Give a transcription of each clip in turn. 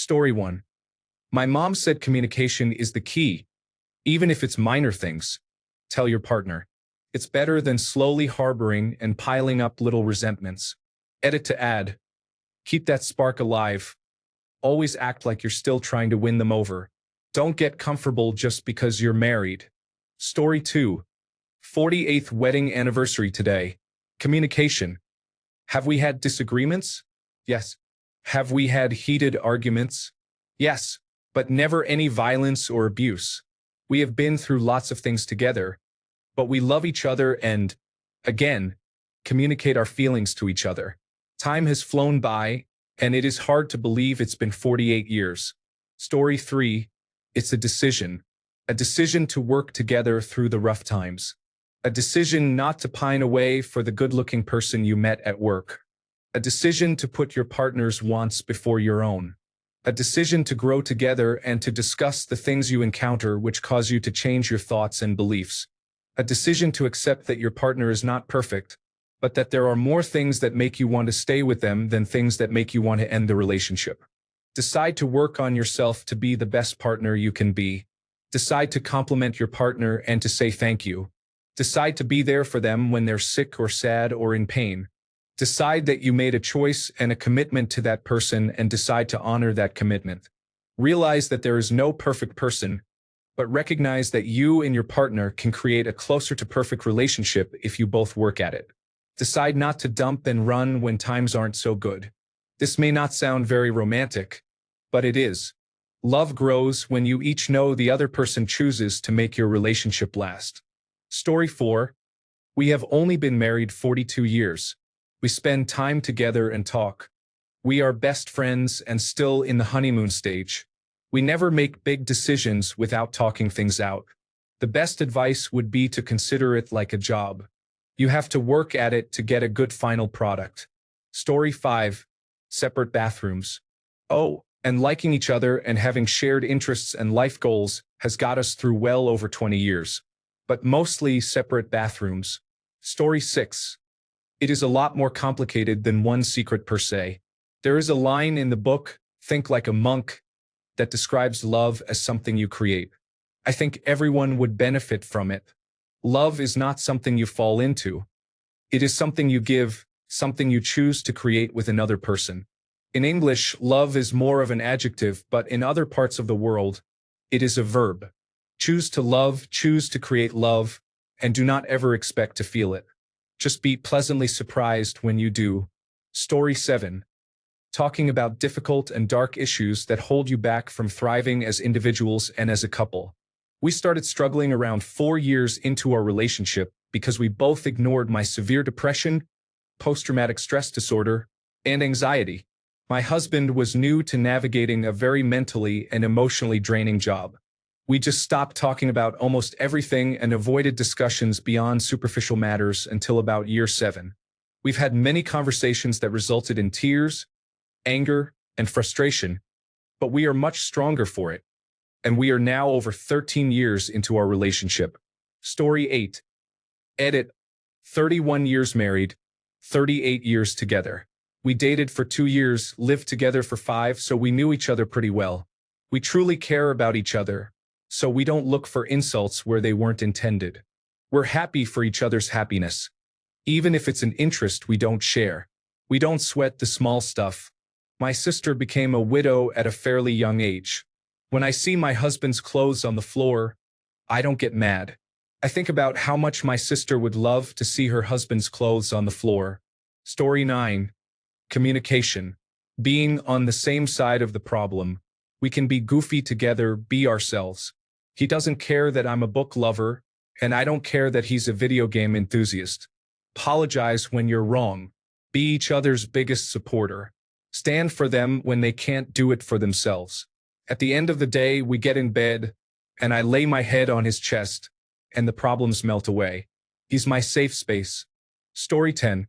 Story 1. My mom said communication is the key, even if it's minor things. Tell your partner. It's better than slowly harboring and piling up little resentments. Edit to add. Keep that spark alive. Always act like you're still trying to win them over. Don't get comfortable just because you're married. Story 2. 48th wedding anniversary today. Communication. Have we had disagreements? Yes. Have we had heated arguments? Yes, but never any violence or abuse. We have been through lots of things together, but we love each other and, again, communicate our feelings to each other. Time has flown by, and it is hard to believe it's been 48 years. Story 3. It's a decision. A decision to work together through the rough times. A decision not to pine away for the good-looking person you met at work. A decision to put your partner's wants before your own. A decision to grow together and to discuss the things you encounter which cause you to change your thoughts and beliefs. A decision to accept that your partner is not perfect, but that there are more things that make you want to stay with them than things that make you want to end the relationship. Decide to work on yourself to be the best partner you can be. Decide to compliment your partner and to say thank you. Decide to be there for them when they're sick or sad or in pain. Decide that you made a choice and a commitment to that person and decide to honor that commitment. Realize that there is no perfect person, but recognize that you and your partner can create a closer to perfect relationship if you both work at it. Decide not to dump and run when times aren't so good. This may not sound very romantic, but it is. Love grows when you each know the other person chooses to make your relationship last. Story 4. We have only been married 42 years. We spend time together and talk. We are best friends and still in the honeymoon stage. We never make big decisions without talking things out. The best advice would be to consider it like a job. You have to work at it to get a good final product. Story 5. Separate bathrooms. Oh, and liking each other and having shared interests and life goals has got us through well over 20 years. But mostly separate bathrooms. Story 6. It is a lot more complicated than one secret per se. There is a line in the book, Think Like a Monk, that describes love as something you create. I think everyone would benefit from it. Love is not something you fall into. It is something you give, something you choose to create with another person. In English, love is more of an adjective, but in other parts of the world, it is a verb. Choose to love, choose to create love, and do not ever expect to feel it. Just be pleasantly surprised when you do. Story 7. Talking about difficult and dark issues that hold you back from thriving as individuals and as a couple. We started struggling around 4 years into our relationship because we both ignored my severe depression, post-traumatic stress disorder, and anxiety. My husband was new to navigating a very mentally and emotionally draining job. We just stopped talking about almost everything and avoided discussions beyond superficial matters until about year 7. We've had many conversations that resulted in tears, anger, and frustration, but we are much stronger for it. And we are now over 13 years into our relationship. Story 8. Edit. 31 years married, 38 years together. We dated for 2 years, lived together for 5, so we knew each other pretty well. We truly care about each other, so we don't look for insults where they weren't intended. We're happy for each other's happiness, even if it's an interest we don't share. We don't sweat the small stuff. My sister became a widow at a fairly young age. When I see my husband's clothes on the floor, I don't get mad. I think about how much my sister would love to see her husband's clothes on the floor. Story 9. Communication. Being on the same side of the problem. We can be goofy together, be ourselves. He doesn't care that I'm a book lover, and I don't care that he's a video game enthusiast. Apologize when you're wrong. Be each other's biggest supporter. Stand for them when they can't do it for themselves. At the end of the day, we get in bed, and I lay my head on his chest, and the problems melt away. He's my safe space. Story 10.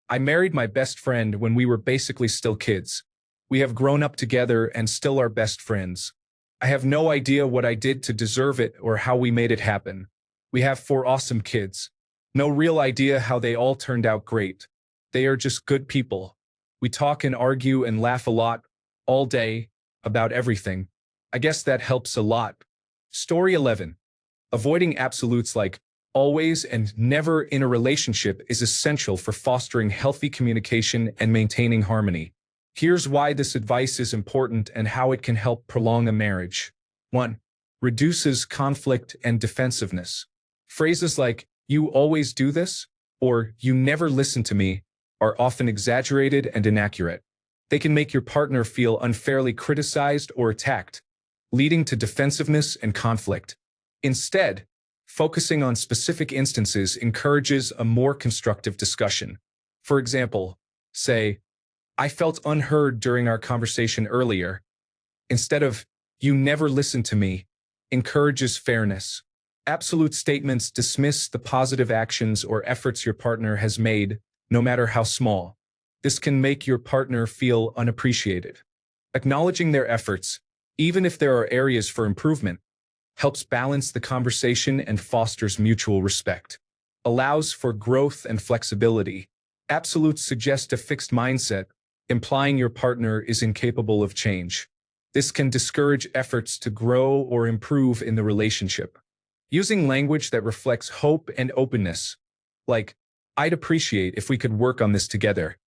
I married my best friend when we were basically still kids. We have grown up together and still are best friends. I have no idea what I did to deserve it or how we made it happen. We have 4 awesome kids. No real idea how they all turned out great. They are just good people. We talk and argue and laugh a lot, all day, about everything. I guess that helps a lot. Story 11. Avoiding absolutes like always and never in a relationship is essential for fostering healthy communication and maintaining harmony. Here's why this advice is important and how it can help prolong a marriage. 1. Reduces conflict and defensiveness. Phrases like, "you always do this," or "you never listen to me," are often exaggerated and inaccurate. They can make your partner feel unfairly criticized or attacked, leading to defensiveness and conflict. Instead, focusing on specific instances encourages a more constructive discussion. For example, say, "I felt unheard during our conversation earlier," instead of "you never listened to me," encourages fairness. Absolute statements dismiss the positive actions or efforts your partner has made, no matter how small. This can make your partner feel unappreciated. Acknowledging their efforts, even if there are areas for improvement, helps balance the conversation and fosters mutual respect. Allows for growth and flexibility. Absolutes suggest a fixed mindset, implying your partner is incapable of change. This can discourage efforts to grow or improve in the relationship. Using language that reflects hope and openness, like, "I'd appreciate if we could work on this together,"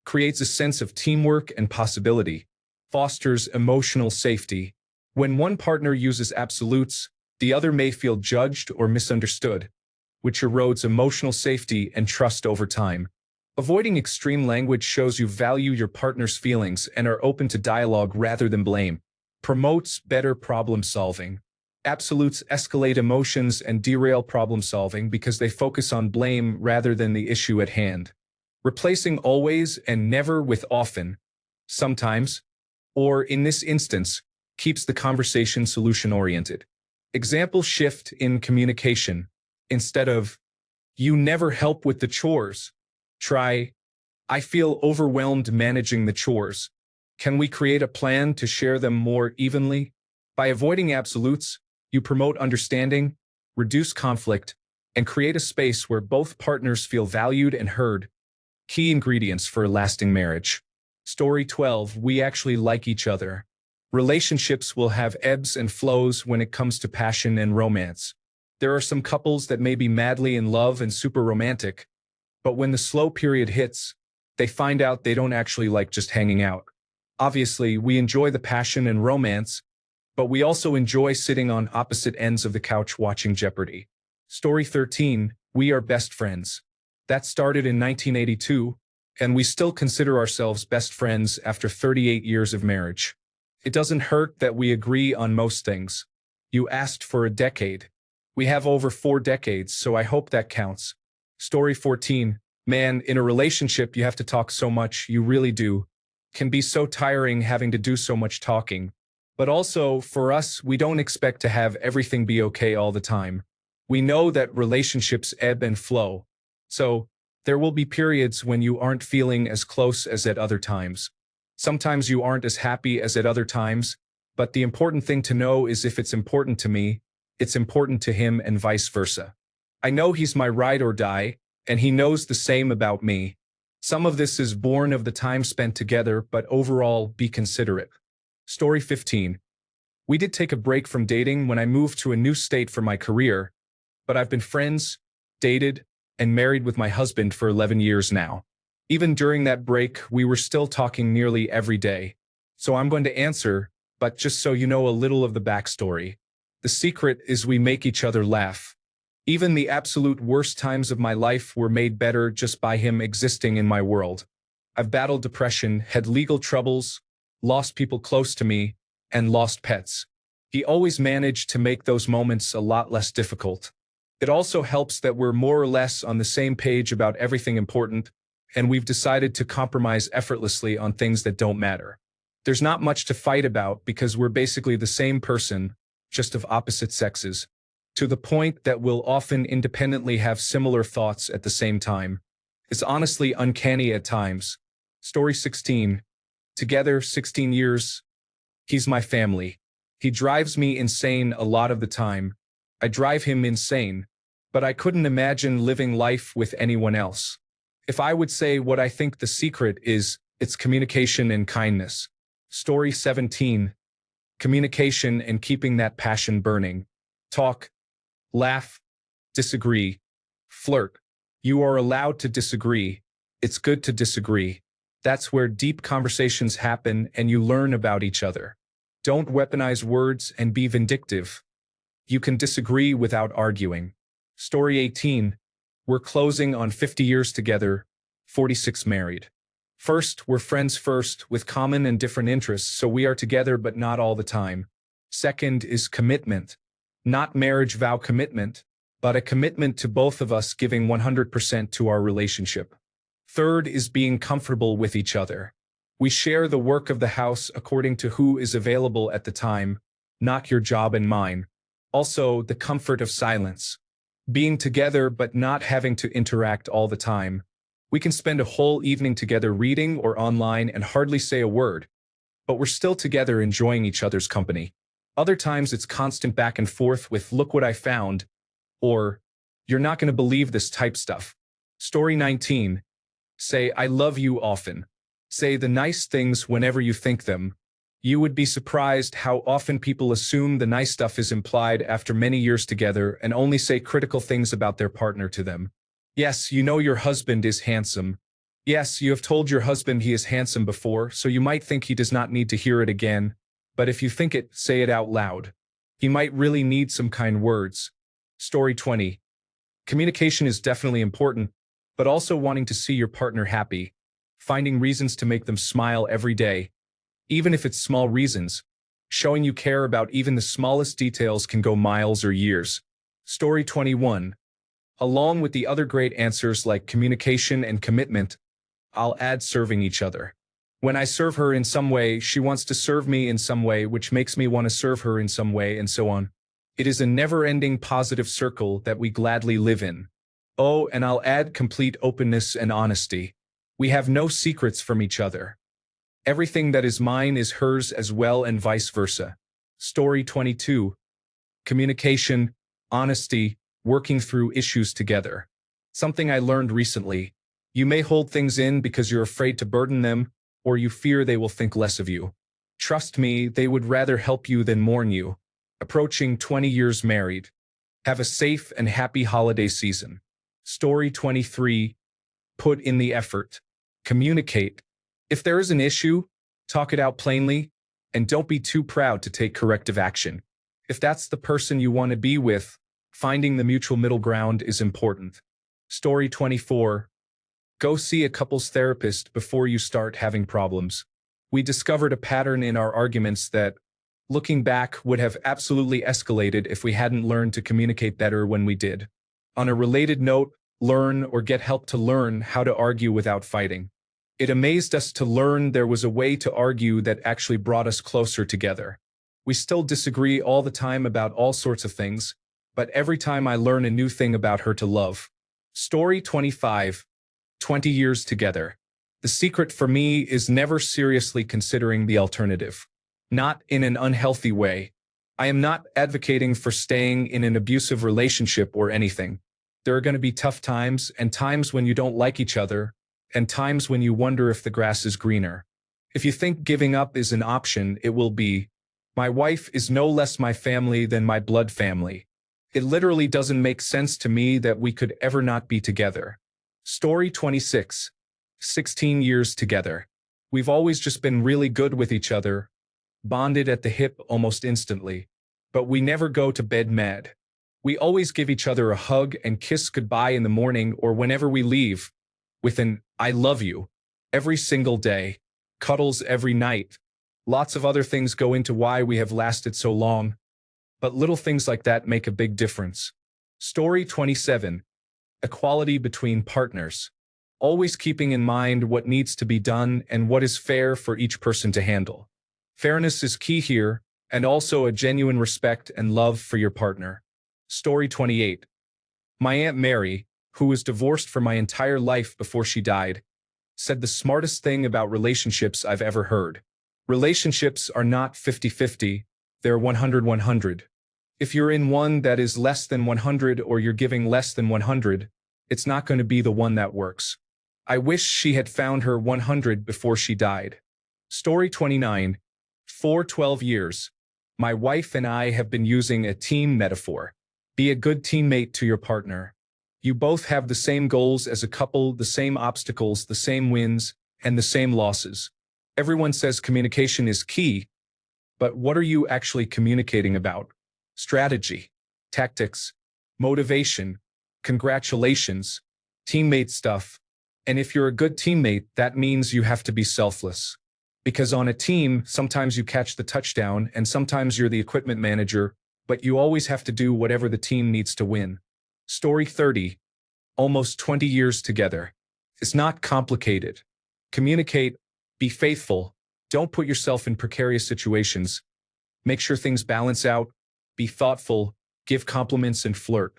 creates a sense of teamwork and possibility, fosters emotional safety. When one partner uses absolutes, the other may feel judged or misunderstood, which erodes emotional safety and trust over time. Avoiding extreme language shows you value your partner's feelings and are open to dialogue rather than blame. Promotes better problem solving. Absolutes escalate emotions and derail problem solving because they focus on blame rather than the issue at hand. Replacing always and never with often, sometimes, or in this instance, keeps the conversation solution-oriented. Example shift in communication. Instead of, "You never help with the chores," try, "I feel overwhelmed managing the chores. Can we create a plan to share them more evenly?" By avoiding absolutes, you promote understanding, reduce conflict, and create a space where both partners feel valued and heard. Key ingredients for a lasting marriage. Story 12. We actually like each other. Relationships will have ebbs and flows when it comes to passion and romance. There are some couples that may be madly in love and super romantic, but when the slow period hits, they find out they don't actually like just hanging out. Obviously, we enjoy the passion and romance, but we also enjoy sitting on opposite ends of the couch watching Jeopardy. Story 13. We are best friends. That started in 1982, and we still consider ourselves best friends after 38 years of marriage. It doesn't hurt that we agree on most things. You asked for a decade. We have over 4 decades, so I hope that counts. Story 14. Man, in a relationship you have to talk so much, you really do. Can be so tiring having to do so much talking. But also, for us, we don't expect to have everything be okay all the time. We know that relationships ebb and flow. So, there will be periods when you aren't feeling as close as at other times. Sometimes you aren't as happy as at other times, but the important thing to know is if it's important to me, it's important to him and vice versa. I know he's my ride or die, and he knows the same about me. Some of this is born of the time spent together, but overall, be considerate. Story 15. We did take a break from dating when I moved to a new state for my career, but I've been friends, dated, and married with my husband for 11 years now. Even during that break, we were still talking nearly every day. So I'm going to answer, but just so you know a little of the backstory. The secret is we make each other laugh. Even the absolute worst times of my life were made better just by him existing in my world. I've battled depression, had legal troubles, lost people close to me, and lost pets. He always managed to make those moments a lot less difficult. It also helps that we're more or less on the same page about everything important, and we've decided to compromise effortlessly on things that don't matter. There's not much to fight about because we're basically the same person, just of opposite sexes, to the point that we'll often independently have similar thoughts at the same time. It's honestly uncanny at times. Story 16. Together 16 years. He's my family. He drives me insane a lot of the time. I drive him insane, but I couldn't imagine living life with anyone else. If I would say what I think the secret is, it's communication and kindness. Story 17. Communication and keeping that passion burning. Talk, laugh, disagree, flirt. You are allowed to disagree. It's good to disagree. That's where deep conversations happen and you learn about each other. Don't weaponize words and be vindictive. You can disagree without arguing. Story 18. We're closing on 50 years together, 46 married. First, we're friends first, with common and different interests, so we are together but not all the time. Second is commitment. Not marriage vow commitment, but a commitment to both of us giving 100% to our relationship. Third is being comfortable with each other. We share the work of the house according to who is available at the time, not your job and mine. Also, the comfort of silence. Being together but not having to interact all the time. We can spend a whole evening together reading or online and hardly say a word, but we're still together enjoying each other's company. Other times it's constant back and forth with "look what I found," or "you're not going to believe this" type stuff. Story 19. Say "I love you" often. Say the nice things whenever you think them. You would be surprised how often people assume the nice stuff is implied after many years together and only say critical things about their partner to them. Yes, you know your husband is handsome. Yes, you have told your husband he is handsome before, so you might think he does not need to hear it again. But if you think it, say it out loud. He might really need some kind words. Story 20. Communication is definitely important, but also wanting to see your partner happy. Finding reasons to make them smile every day. Even if it's small reasons. Showing you care about even the smallest details can go miles or years. Story 21. Along with the other great answers like communication and commitment, I'll add serving each other. When I serve her in some way, she wants to serve me in some way, which makes me want to serve her in some way, and so on. It is a never-ending positive circle that we gladly live in. Oh, and I'll add complete openness and honesty. We have no secrets from each other. Everything that is mine is hers as well, and vice versa. Story 22. Communication, honesty, working through issues together. Something I learned recently. You may hold things in because you're afraid to burden them, or you fear they will think less of you. Trust me, they would rather help you than mourn you. Approaching 20 years married. Have a safe and happy holiday season. Story 23. Put in the effort. Communicate. If there is an issue, talk it out plainly, and don't be too proud to take corrective action. If that's the person you want to be with, finding the mutual middle ground is important. Story 24. Go see a couples therapist before you start having problems. We discovered a pattern in our arguments that, looking back, would have absolutely escalated if we hadn't learned to communicate better when we did. On a related note, learn or get help to learn how to argue without fighting. It amazed us to learn there was a way to argue that actually brought us closer together. We still disagree all the time about all sorts of things, but every time I learn a new thing about her to love. Story 25. 20 years together. The secret for me is never seriously considering the alternative. Not in an unhealthy way. I am not advocating for staying in an abusive relationship or anything. There are going to be tough times and times when you don't like each other, and times when you wonder if the grass is greener. If you think giving up is an option, it will be. My wife is no less my family than my blood family. It literally doesn't make sense to me that we could ever not be together. Story 26. 16 years together. We've always just been really good with each other, bonded at the hip almost instantly, but we never go to bed mad. We always give each other a hug and kiss goodbye in the morning or whenever we leave, with an "I love you" every single day, cuddles every night. Lots of other things go into why we have lasted so long, but little things like that make a big difference. Story 27. Equality between partners. Always keeping in mind what needs to be done and what is fair for each person to handle. Fairness is key here, and also a genuine respect and love for your partner. Story 28. My Aunt Mary, who was divorced for my entire life before she died, said the smartest thing about relationships I've ever heard. Relationships are not 50-50, they're 100-100. If you're in one that is less than 100 or you're giving less than 100, it's not going to be the one that works. I wish she had found her 100 before she died. Story 29. For 12 years, my wife and I have been using a team metaphor. Be a good teammate to your partner. You both have the same goals as a couple, the same obstacles, the same wins, and the same losses. Everyone says communication is key, but what are you actually communicating about? Strategy, tactics, motivation, congratulations, teammate stuff. And if you're a good teammate, that means you have to be selfless. Because on a team, sometimes you catch the touchdown and sometimes you're the equipment manager, but you always have to do whatever the team needs to win. Story 30. Almost 20 years together. It's not complicated. Communicate, be faithful, don't put yourself in precarious situations. Make sure things balance out, be thoughtful, give compliments and flirt.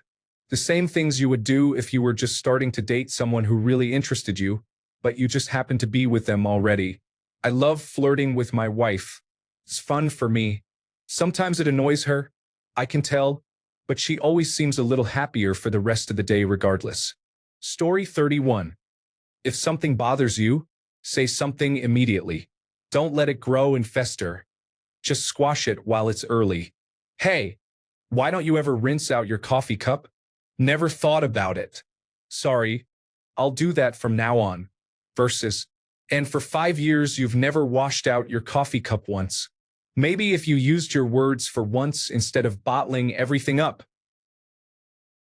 The same things you would do if you were just starting to date someone who really interested you, but you just happened to be with them already. I love flirting with my wife. It's fun for me. Sometimes it annoys her, I can tell, but she always seems a little happier for the rest of the day regardless. Story 31. If something bothers you, say something immediately. Don't let it grow and fester. Just squash it while it's early. Hey, why don't you ever rinse out your coffee cup? Never thought about it. Sorry, I'll do that from now on. Versus, and for 5 years you've never washed out your coffee cup once. Maybe if you used your words for once instead of bottling everything up,